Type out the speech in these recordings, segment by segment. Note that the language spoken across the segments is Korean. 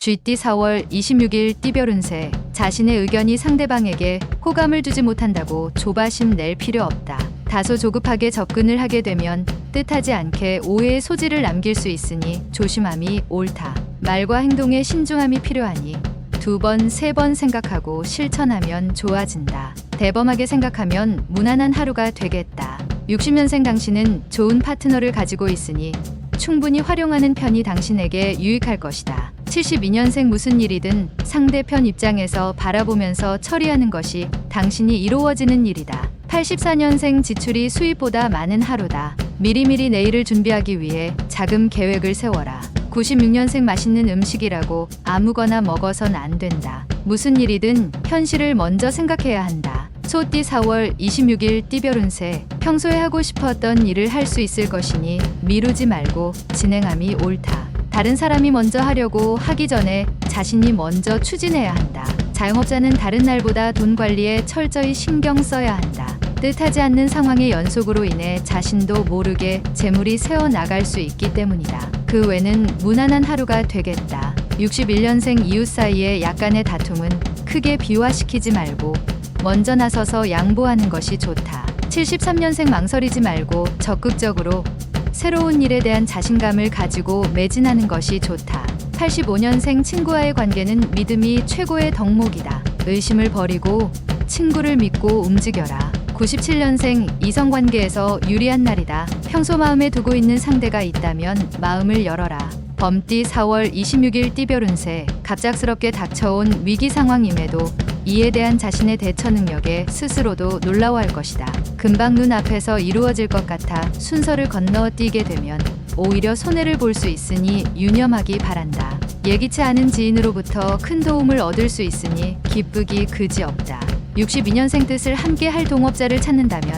쥐띠 4월 26일 띠별 운세. 자신의 의견이 상대방에게 호감을 주지 못한다고 조바심 낼 필요 없다. 다소 조급하게 접근을 하게 되면 뜻하지 않게 오해의 소지를 남길 수 있으니 조심함이 옳다. 말과 행동에 신중함이 필요하니 2번, 3번 생각하고 실천하면 좋아진다. 대범하게 생각하면 무난한 하루가 되겠다. 60년생 당신은 좋은 파트너를 가지고 있으니 충분히 활용하는 편이 당신에게 유익할 것이다. 72년생 무슨 일이든 상대편 입장에서 바라보면서 처리하는 것이 당신이 이루어지는 일이다. 84년생 지출이 수입보다 많은 하루다. 미리미리 내일을 준비하기 위해 자금 계획을 세워라. 96년생 맛있는 음식이라고 아무거나 먹어선 안 된다. 무슨 일이든 현실을 먼저 생각해야 한다. 소띠 4월 26일 띠별 운세. 평소에 하고 싶었던 일을 할 수 있을 것이니 미루지 말고 진행함이 옳다. 다른 사람이 먼저 하려고 하기 전에 자신이 먼저 추진해야 한다. 자영업자는 다른 날보다 돈 관리에 철저히 신경 써야 한다. 뜻하지 않는 상황의 연속으로 인해 자신도 모르게 재물이 새어나갈 수 있기 때문이다. 그 외는 무난한 하루가 되겠다. 61년생 이웃 사이의 약간의 다툼은 크게 비화시키지 말고 먼저 나서서 양보하는 것이 좋다. 73년생 망설이지 말고 적극적으로 새로운 일에 대한 자신감을 가지고 매진하는 것이 좋다. 85년생 친구와의 관계는 믿음이 최고의 덕목이다. 의심을 버리고 친구를 믿고 움직여라. 97년생 이성관계에서 유리한 날이다. 평소 마음에 두고 있는 상대가 있다면 마음을 열어라. 범띠 4월 26일 띠별 운세. 갑작스럽게 닥쳐온 위기 상황임에도 이에 대한 자신의 대처 능력에 스스로도 놀라워할 것이다. 금방 눈앞에서 이루어질 것 같아 순서를 건너뛰게 되면 오히려 손해를 볼 수 있으니 유념하기 바란다. 예기치 않은 지인으로부터 큰 도움을 얻을 수 있으니 기쁘기 그지없다. 62년생 뜻을 함께 할 동업자를 찾는다면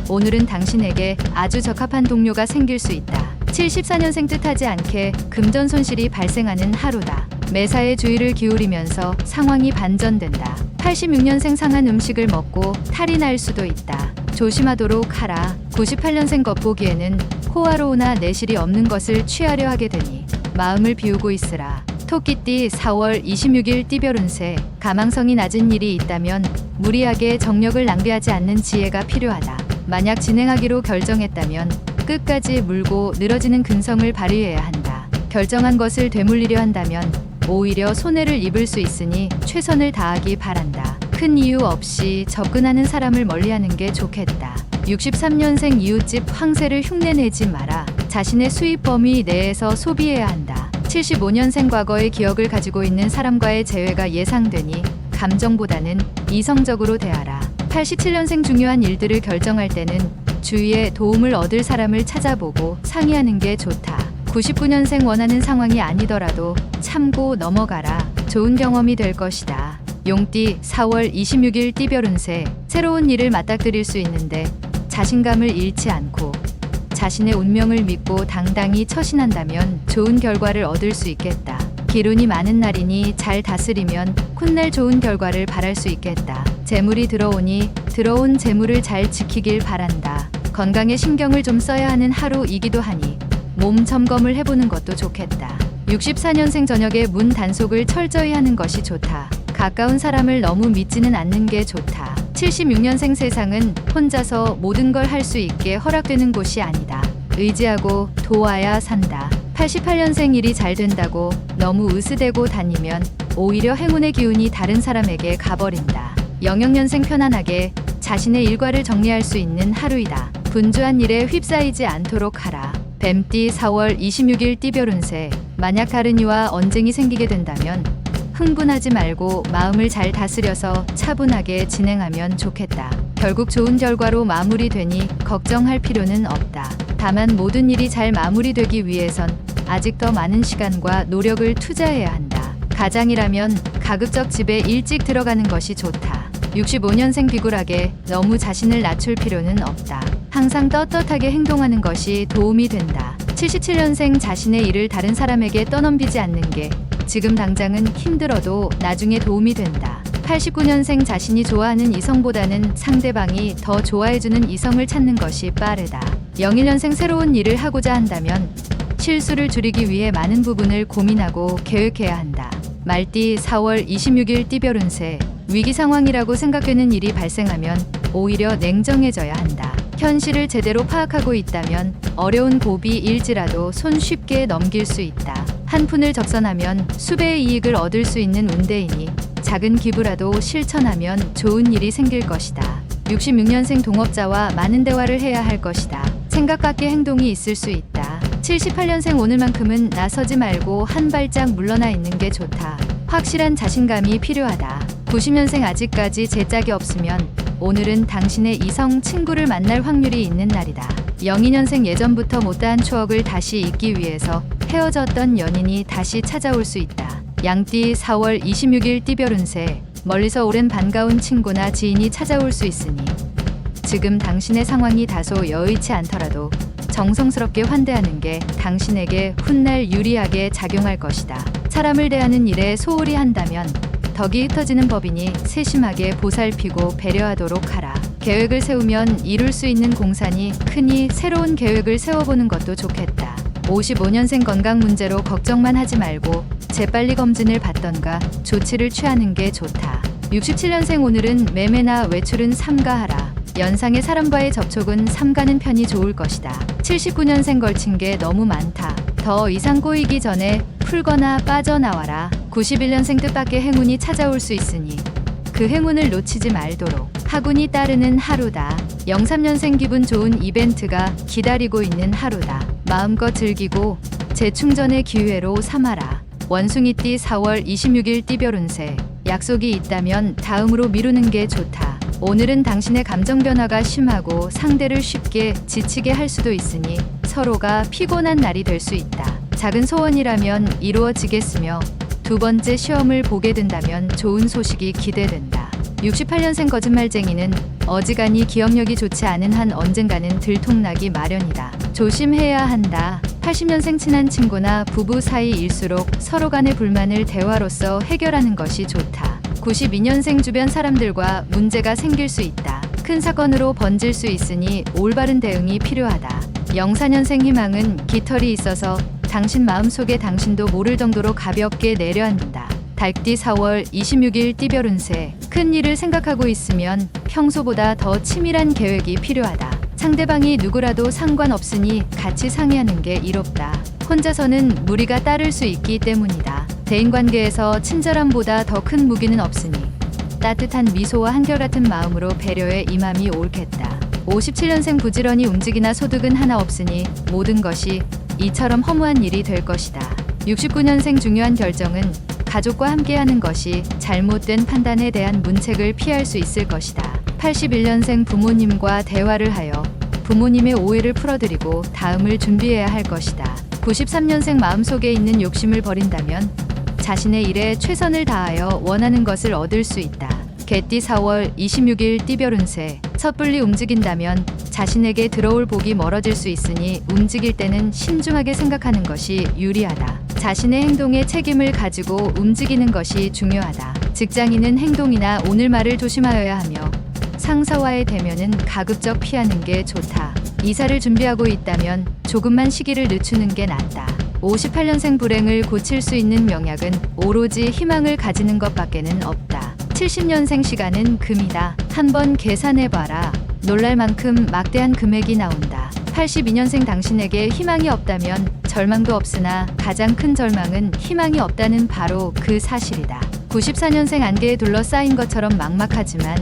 오늘은 당신에게 아주 적합한 동료가 생길 수 있다. 74년생 뜻하지 않게 금전 손실이 발생하는 하루다. 매사에 주의를 기울이면서 상황이 반전된다. 86년생 상한 음식을 먹고 탈이 날 수도 있다. 조심하도록 하라. 98년생 겉보기에는 호화로우나 내실이 없는 것을 취하려 하게 되니 마음을 비우고 있으라. 토끼띠 4월 26일 띠별 운세. 가망성이 낮은 일이 있다면 무리하게 정력을 낭비하지 않는 지혜가 필요하다. 만약 진행하기로 결정했다면 끝까지 물고 늘어지는 근성을 발휘해야 한다. 결정한 것을 되물리려 한다면 오히려 손해를 입을 수 있으니 최선을 다하기 바란다. 큰 이유 없이 접근하는 사람을 멀리하는 게 좋겠다. 63년생 이웃집 황새를 흉내내지 마라. 자신의 수입 범위 내에서 소비해야 한다. 75년생 과거의 기억을 가지고 있는 사람과의 재회가 예상되니 감정보다는 이성적으로 대하라. 87년생 중요한 일들을 결정할 때는 주위에 도움을 얻을 사람을 찾아보고 상의하는 게 좋다. 99년생 원하는 상황이 아니더라도 참고 넘어가라. 좋은 경험이 될 것이다. 용띠 4월 26일 띠별 운세. 새로운 일을 맞닥뜨릴 수 있는데 자신감을 잃지 않고 자신의 운명을 믿고 당당히 처신한다면 좋은 결과를 얻을 수 있겠다. 기운이 많은 날이니 잘 다스리면 훗날 좋은 결과를 바랄 수 있겠다. 재물이 들어오니 들어온 재물을 잘 지키길 바란다. 건강에 신경을 좀 써야 하는 하루이기도 하니 몸 점검을 해보는 것도 좋겠다. 64년생 저녁에 문 단속을 철저히 하는 것이 좋다. 가까운 사람을 너무 믿지는 않는 게 좋다. 76년생 세상은 혼자서 모든 걸 할 수 있게 허락되는 곳이 아니다. 의지하고 도와야 산다. 88년생 일이 잘 된다고 너무 으스대고 다니면 오히려 행운의 기운이 다른 사람에게 가버린다. 영역년생 편안하게 자신의 일과를 정리할 수 있는 하루이다. 분주한 일에 휩싸이지 않도록 하라. 뱀띠 4월 26일 띠별 운세. 만약 다른 이와 언쟁이 생기게 된다면 흥분하지 말고 마음을 잘 다스려서 차분하게 진행하면 좋겠다. 결국 좋은 결과로 마무리되니 걱정할 필요는 없다. 다만 모든 일이 잘 마무리되기 위해선 아직 더 많은 시간과 노력을 투자해야 한다. 가장이라면 가급적 집에 일찍 들어가는 것이 좋다. 65년생 비굴하게 너무 자신을 낮출 필요는 없다. 항상 떳떳하게 행동하는 것이 도움이 된다. 77년생 자신의 일을 다른 사람에게 떠넘기지 않는 게 지금 당장은 힘들어도 나중에 도움이 된다. 89년생 자신이 좋아하는 이성보다는 상대방이 더 좋아해주는 이성을 찾는 것이 빠르다. 01년생 새로운 일을 하고자 한다면 실수를 줄이기 위해 많은 부분을 고민하고 계획해야 한다. 말띠 4월 26일 띠별 운세. 위기 상황이라고 생각되는 일이 발생하면 오히려 냉정해져야 한다. 현실을 제대로 파악하고 있다면 어려운 고비일지라도 손쉽게 넘길 수 있다. 한 푼을 적선하면 수배의 이익을 얻을 수 있는 운대이니 작은 기부라도 실천하면 좋은 일이 생길 것이다. 66년생 동업자와 많은 대화를 해야 할 것이다. 생각 밖의 행동이 있을 수 있다. 78년생 오늘만큼은 나서지 말고 한 발짝 물러나 있는 게 좋다. 확실한 자신감이 필요하다. 90년생 아직까지 제짝이 없으면 오늘은 당신의 이성 친구를 만날 확률이 있는 날이다. 02년생 예전부터 못다한 추억을 다시 잊기 위해서 헤어졌던 연인이 다시 찾아올 수 있다. 양띠 4월 26일 띠별 운세. 멀리서 오랜 반가운 친구나 지인이 찾아올 수 있으니 지금 당신의 상황이 다소 여의치 않더라도 정성스럽게 환대하는 게 당신에게 훗날 유리하게 작용할 것이다. 사람을 대하는 일에 소홀히 한다면 덕이 흩어지는 법이니 세심하게 보살피고 배려하도록 하라. 계획을 세우면 이룰 수 있는 공산이 크니 새로운 계획을 세워보는 것도 좋겠다. 55년생 건강 문제로 걱정만 하지 말고 재빨리 검진을 받던가 조치를 취하는 게 좋다. 67년생 오늘은 매매나 외출은 삼가하라. 연상의 사람과의 접촉은 삼가는 편이 좋을 것이다. 79년생 걸친 게 너무 많다. 더 이상 꼬이기 전에 풀거나 빠져나와라. 91년생 뜻밖의 행운이 찾아올 수 있으니 그 행운을 놓치지 말도록. 하군이 따르는 하루다. 03년생 기분 좋은 이벤트가 기다리고 있는 하루다. 마음껏 즐기고 재충전의 기회로 삼아라. 원숭이띠 4월 26일 띠별 운세. 약속이 있다면 다음으로 미루는 게 좋다. 오늘은 당신의 감정 변화가 심하고 상대를 쉽게 지치게 할 수도 있으니 서로가 피곤한 날이 될 수 있다. 작은 소원이라면 이루어지겠으며 두 번째 시험을 보게 된다면 좋은 소식이 기대된다. 68년생 거짓말쟁이는 어지간히 기억력이 좋지 않은 한 언젠가는 들통나기 마련이다. 조심해야 한다. 80년생 친한 친구나 부부 사이일수록 서로 간의 불만을 대화로서 해결하는 것이 좋다. 92년생 주변 사람들과 문제가 생길 수 있다. 큰 사건으로 번질 수 있으니 올바른 대응이 필요하다. 04년생 희망은 깃털이 있어서 당신 마음속에 당신도 모를 정도로 가볍게 내려앉는다. 달띠 4월 26일 띠별 운세. 큰 일을 생각하고 있으면 평소보다 더 치밀한 계획이 필요하다. 상대방이 누구라도 상관없으니 같이 상의하는 게 이롭다. 혼자서는 무리가 따를 수 있기 때문이다. 대인관계에서 친절함보다 더 큰 무기는 없으니 따뜻한 미소와 한결같은 마음으로 배려에 임함이 옳겠다. 57년생 부지런히 움직이나 소득은 하나 없으니 모든 것이 이처럼 허무한 일이 될 것이다. 69년생 중요한 결정은 가족과 함께하는 것이 잘못된 판단에 대한 문책을 피할 수 있을 것이다. 81년생 부모님과 대화를 하여 부모님의 오해를 풀어드리고 다음을 준비해야 할 것이다. 93년생 마음속에 있는 욕심을 버린다면 자신의 일에 최선을 다하여 원하는 것을 얻을 수 있다. 개띠 4월 26일 띠별 운세. 섣불리 움직인다면 자신에게 들어올 복이 멀어질 수 있으니 움직일 때는 신중하게 생각하는 것이 유리하다. 자신의 행동에 책임을 가지고 움직이는 것이 중요하다. 직장인은 행동이나 오늘 말을 조심하여야 하며 상사와의 대면은 가급적 피하는 게 좋다. 이사를 준비하고 있다면 조금만 시기를 늦추는 게 낫다. 58년생 불행을 고칠 수 있는 명약은 오로지 희망을 가지는 것밖에는 없다. 70년생 시간은 금이다. 한번 계산해봐라. 놀랄 만큼 막대한 금액이 나온다. 82년생 당신에게 희망이 없다면 절망도 없으나 가장 큰 절망은 희망이 없다는 바로 그 사실이다. 94년생 안개에 둘러싸인 것처럼 막막하지만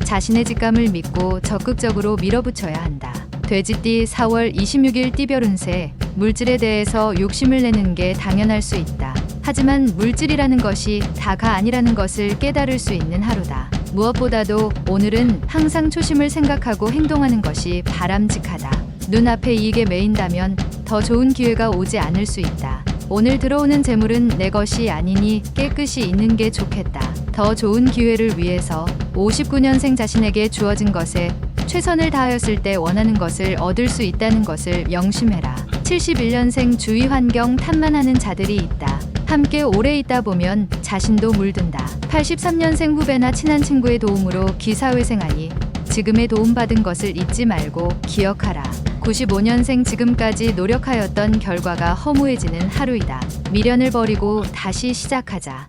자신의 직감을 믿고 적극적으로 밀어붙여야 한다. 돼지띠 4월 26일 띠별 운세. 물질에 대해서 욕심을 내는 게 당연할 수 있다. 하지만 물질이라는 것이 다가 아니라는 것을 깨달을 수 있는 하루다. 무엇보다도 오늘은 항상 초심을 생각하고 행동하는 것이 바람직하다. 눈앞의 이익에 매인다면 더 좋은 기회가 오지 않을 수 있다. 오늘 들어오는 재물은 내 것이 아니니 깨끗이 있는 게 좋겠다. 더 좋은 기회를 위해서 59년생 자신에게 주어진 것에 최선을 다하였을 때 원하는 것을 얻을 수 있다는 것을 명심해라. 71년생 주위 환경 탓만하는 자들이 있다. 함께 오래 있다 보면 자신도 물든다. 83년생 후배나 친한 친구의 도움으로 기사회생하니 지금의 도움받은 것을 잊지 말고 기억하라. 95년생 지금까지 노력하였던 결과가 허무해지는 하루이다. 미련을 버리고 다시 시작하자.